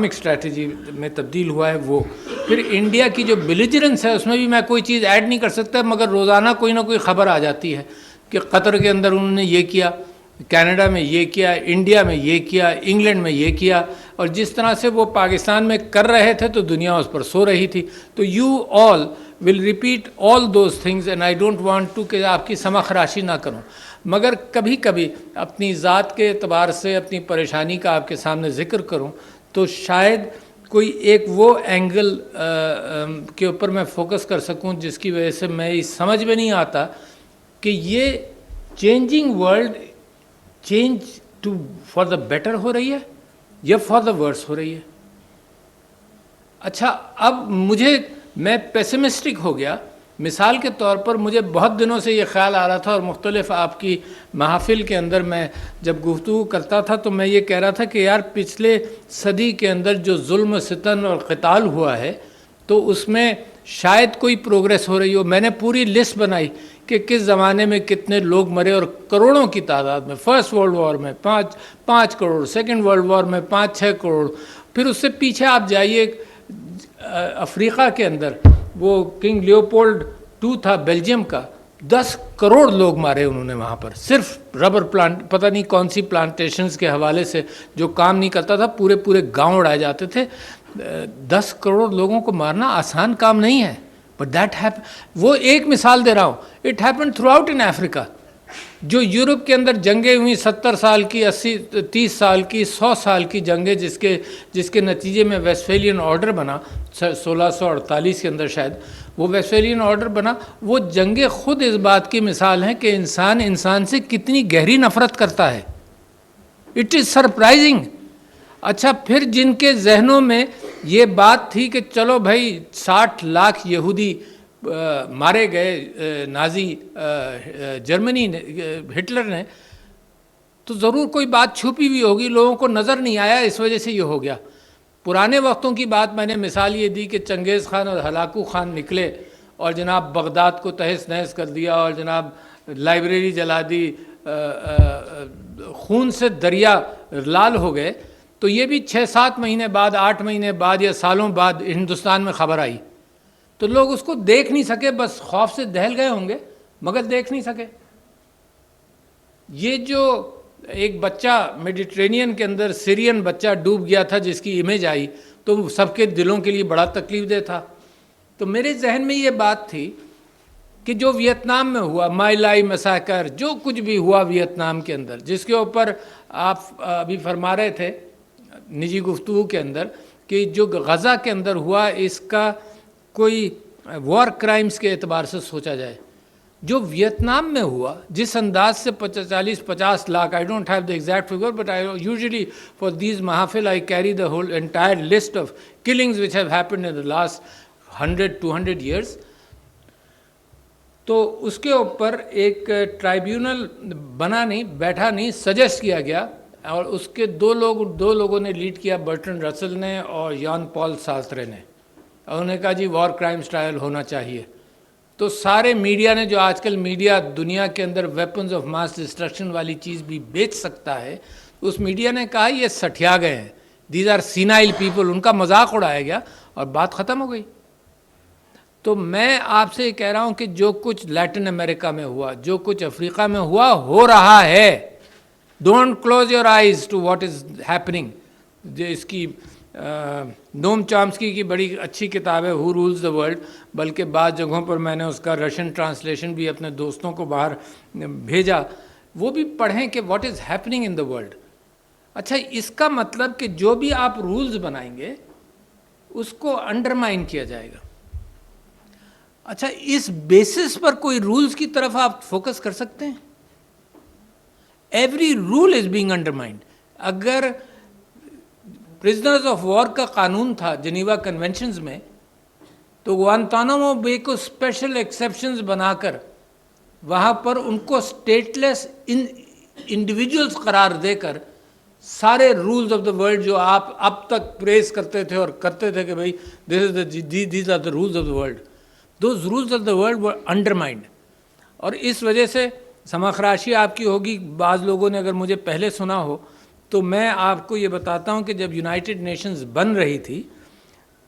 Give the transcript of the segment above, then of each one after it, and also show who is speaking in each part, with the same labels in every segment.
Speaker 1: Economic strategy میں تبدیل ہوا ہے وہ. پھر انڈیا کی جو بلیجرنس ہے اس میں بھی میں کوئی چیز ایڈ نہیں کر سکتا، مگر روزانہ کوئی نہ کوئی خبر آ جاتی ہے کہ قطر کے اندر انہوں نے یہ کیا، کینیڈا میں یہ کیا، انڈیا میں یہ کیا، انگلینڈ میں یہ کیا، اور جس طرح سے وہ پاکستان میں کر رہے تھے تو دنیا اس پر سو رہی تھی. تو you all will repeat all those things and I don't want to کہ آپ کی سما خراشی نہ کروں، مگر کبھی کبھی اپنی ذات کے اعتبار سے اپنی پریشانی کا آپ کے سامنے ذکر کروں تو شاید کوئی ایک وہ اینگل کے اوپر میں فوکس کر سکوں جس کی وجہ سے میں سمجھ میں نہیں آتا کہ یہ changing world change to for the better ہو رہی ہے یا فار دا ورس ہو رہی ہے. اچھا اب میں پیسمسٹک ہو گیا. مثال کے طور پر مجھے بہت دنوں سے یہ خیال آ رہا تھا، اور مختلف آپ کی محافل کے اندر میں جب گفتگو کرتا تھا تو میں یہ کہہ رہا تھا کہ یار پچھلے صدی کے اندر جو ظلم و ستم اور قتال ہوا ہے تو اس میں شاید کوئی پروگریس ہو رہی ہو. میں نے پوری لسٹ بنائی کہ کس زمانے میں کتنے لوگ مرے، اور کروڑوں کی تعداد میں. فرسٹ ورلڈ وار میں 5 کروڑ، سیکنڈ ورلڈ وار میں 5-6 کروڑ. پھر اس سے پیچھے آپ جائیے افریقہ کے اندر وہ کنگ لیوپولڈ 2 تھا بیلجیم کا، 10 کروڑ لوگ مارے انہوں نے وہاں پر، صرف ربر پلانٹ پتہ نہیں کون سی پلانٹیشنز کے حوالے سے جو کام نہیں کرتا تھا، پورے گاؤں اڑائے جاتے تھے. 10 کروڑ لوگوں کو مارنا آسان کام نہیں ہے. بٹ وہ ایک مثال دے رہا ہوں. It happen throughout in Africa. جو یورپ کے اندر جنگیں ہوئیں 70 سال کی، 30 سال کی، 100 سال کی جنگیں، جس کے نتیجے میں ویسٹفیلین آرڈر بنا 1648 کے اندر، شاید وہ ویسٹفیلین آرڈر بنا. وہ جنگیں خود اس بات کی مثال ہیں کہ انسان سے کتنی گہری نفرت کرتا ہے. It is surprising. اچھا پھر جن کے ذہنوں میں یہ بات تھی کہ چلو بھائی 60 لاکھ یہودی مارے گئے نازی جرمنی نے، ہٹلر نے، تو ضرور کوئی بات چھپی ہوئی ہوگی، لوگوں کو نظر نہیں آیا، اس وجہ سے یہ ہو گیا. پرانے وقتوں کی بات میں نے مثال یہ دی کہ چنگیز خان اور ہلاکو خان نکلے اور جناب بغداد کو تہس نہس کر دیا، اور جناب لائبریری جلا دی، خون سے دریا لال ہو گئے. تو یہ بھی 6-7 مہینے بعد، 8 مہینے بعد یا سالوں بعد ہندوستان میں خبر آئی. تو لوگ اس کو دیکھ نہیں سکے، بس خوف سے دہل گئے ہوں گے مگر دیکھ نہیں سکے. یہ جو ایک بچہ میڈیٹرینین کے اندر سیرین بچہ ڈوب گیا تھا جس کی امیج آئی تو سب کے دلوں کے لیے بڑا تکلیف دہ تھا. تو میرے ذہن میں یہ بات تھی کہ جو ویتنام میں ہوا، مائی لائی مساکر، جو کچھ بھی ہوا ویتنام کے اندر، جس کے اوپر آپ ابھی فرما رہے تھے نجی گفتگو کے اندر کہ جو غزہ کے اندر ہوا، اس کا کوئی وار کرائمز کے اعتبار سے سوچا جائے. جو ویتنام میں ہوا، جس انداز سے 40-50 lakh, I don't have the exact figure but I usually for these محافل I carry the whole entire list of killings which have happened in the last 100-200 years. تو اس کے اوپر ایک ٹرائیبیونل بیٹھا نہیں، سجیسٹ کیا گیا، اور اس کے دو لوگوں نے لیڈ کیا، برٹن رسل نے اور یان پال سارترے نے. انہوں نے کہا جی وار کرائمز ٹرائل ہونا چاہیے. تو سارے میڈیا نے، جو آج کل میڈیا دنیا کے اندر ویپنز آف ماس ڈسٹرکشن والی چیز بھی بیچ سکتا ہے، اس میڈیا نے کہا یہ سٹھیا گئے ہیں، دیز آر سینائل پیپل. ان کا مذاق اڑایا گیا اور بات ختم ہو گئی. تو میں آپ سے یہ کہہ رہا ہوں کہ جو کچھ لیٹن امریکہ میں ہوا، جو کچھ افریقہ میں ہوا، ہو رہا ہے. Don't close your eyes to what is happening. اس کی نوم چامسکی کی بڑی اچھی کتاب ہے ہو رولز دا ورلڈ، بلکہ بعض جگہوں پر میں نے اس کا رشین ٹرانسلیشن بھی اپنے دوستوں کو باہر بھیجا، وہ بھی پڑھیں کہ what is happening in the world. اچھا اس کا مطلب کہ جو بھی آپ رولز بنائیں گے اس کو انڈرمائن کیا جائے گا. اچھا اس بیسس پر کوئی رولز کی طرف آپ فوکس کر سکتے ہیں؟ Every rule is being undermined. اگر پرزنرز آف وار کا قانون تھا جنیوا کنونشنز میں، تو گوانتانامو بے کو اسپیشل ایکسیپشنز بنا کر وہاں پر ان کو اسٹیٹ لیس انڈیویجولز قرار دے کر سارے رولز آف دا ورلڈ جو آپ اب تک پریز کرتے تھے اور کرتے تھے کہ بھائی these are the rules of the world, those rules of the world were undermined. اور اس وجہ سے سماخراشی آپ کی ہوگی، بعض لوگوں نے اگر مجھے پہلے سنا ہو تو میں آپ کو یہ بتاتا ہوں کہ جب یونائٹڈ نیشنز بن رہی تھی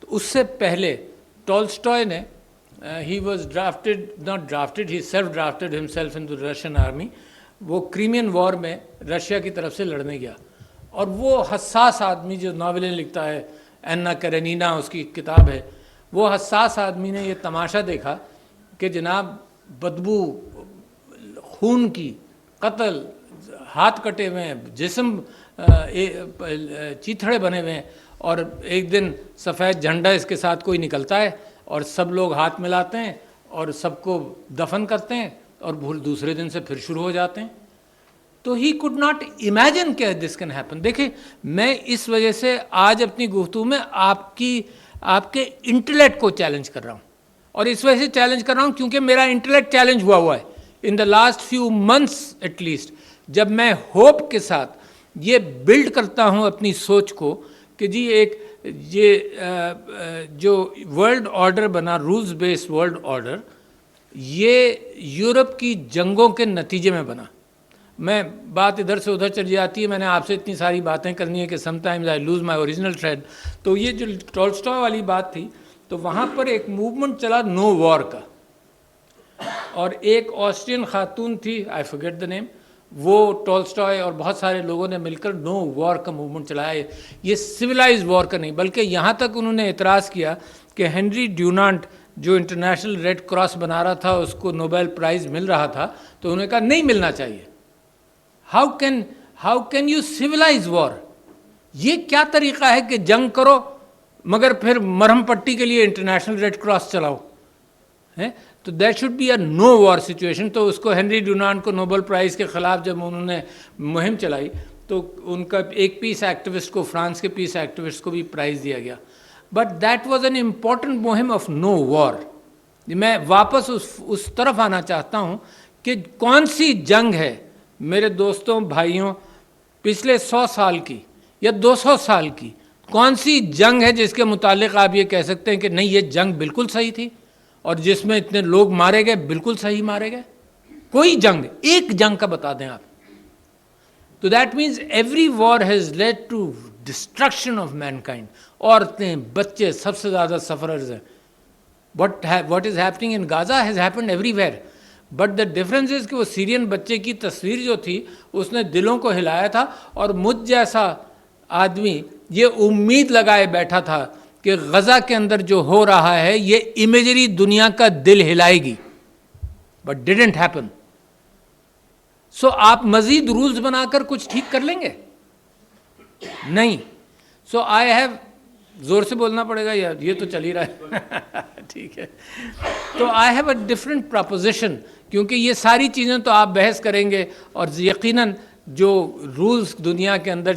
Speaker 1: تو اس سے پہلے ٹولسٹائے نے he was drafted not drafted he self drafted himself in the Russian army. وہ کریمین وار میں رشیا کی طرف سے لڑنے گیا, اور وہ حساس آدمی جو ناولیں لکھتا ہے, اینا کرینینا اس کی کتاب ہے, وہ حساس آدمی نے یہ تماشا دیکھا کہ جناب بدبو, خون کی, قتل, ہاتھ کٹے ہوئے ہیں, جسم چیتھڑے بنے ہوئے ہیں, اور ایک دن سفید جھنڈا اس کے ساتھ کوئی نکلتا ہے اور سب لوگ ہاتھ ملاتے ہیں اور سب کو دفن کرتے ہیں, اور دوسرے دن سے پھر شروع ہو جاتے ہیں. تو ہی کوڈ ناٹ امیجن کہ دس کین ہیپن. دیکھیں میں اس وجہ سے آج اپنی گفتگو میں آپ کے انٹلیکٹ کو چیلنج کر رہا ہوں, اور اس وجہ سے چیلنج کر رہا ہوں کیونکہ میرا انٹلیکٹ چیلنج ہوا ہے in the last few months at least. جب میں ہوپ کے ساتھ یہ بلڈ کرتا ہوں اپنی سوچ کو کہ جی یہ جو ورلڈ آرڈر بنا, رولز بیس ورلڈ آرڈر, یہ یورپ کی جنگوں کے نتیجے میں بنا. میں بات ادھر سے ادھر چلی جاتی ہے, میں نے آپ سے اتنی ساری باتیں کرنی ہے کہ some times I lose my original thread. تو یہ جو ٹولسٹائے والی بات تھی, تو وہاں پر ایک موومنٹ چلا نو وار کا, اور ایک آسٹرین خاتون تھی, آئی فرگیٹ دا نیم, وہ ٹولسٹائے اور بہت سارے لوگوں نے مل کر نو وار کا موومنٹ چلایا. یہ سویلائز وار کا نہیں, بلکہ یہاں تک انہوں نے اعتراض کیا کہ ہنری ڈیونانٹ جو انٹرنیشنل ریڈ کراس بنا رہا تھا, اس کو نوبیل پرائز مل رہا تھا, تو انہوں نے کہا نہیں ملنا چاہیے. ہاؤ کین یو سویلائز وار؟ یہ کیا طریقہ ہے کہ جنگ کرو مگر پھر مرہم پٹی کے لیے انٹرنیشنل ریڈ کراس چلاؤ؟ تو that should be a no war situation. تو اس کو ہنری ڈیونانٹ کو نوبل پرائز کے خلاف جب انہوں نے مہم چلائی, تو ان کا ایک پیس ایکٹیوسٹ کو, فرانس کے پیس ایکٹیوسٹ کو بھی پرائز دیا گیا. But that was an important مہم آف نو وار. میں واپس اس طرف آنا چاہتا ہوں کہ کون سی جنگ ہے میرے دوستوں بھائیوں پچھلے 100 سال کی یا 200 سال کی, کون سی جنگ ہے جس کے متعلق آپ یہ کہہ سکتے ہیں کہ نہیں یہ جنگ بالکل صحیح تھی, اور جس میں اتنے لوگ مارے گئے بالکل صحیح مارے گئے؟ کوئی جنگ, ایک جنگ کا بتا دیں آپ. تو that means every war has led to destruction of mankind. عورتیں, بچے سب سے زیادہ سفررز ہیں. What is happening in Gaza has happened everywhere. But the difference is کہ وہ سیرین بچے کی تصویر جو تھی اس نے دلوں کو ہلایا تھا, اور مجھ جیسا آدمی یہ امید لگائے بیٹھا تھا کہ غزہ کے اندر جو ہو رہا ہے یہ امیجری دنیا کا دل ہلائے گی. But didn't happen. So آپ مزید رولز بنا کر کچھ ٹھیک کر لیں گے؟ نہیں. So I have, زور سے بولنا پڑے گا یا یہ تو چل ہی رہا ہے ٹھیک ہے. تو I have a different proposition, کیونکہ یہ ساری چیزیں تو آپ بحث کریں گے, اور یقیناً جو رولز دنیا کے اندر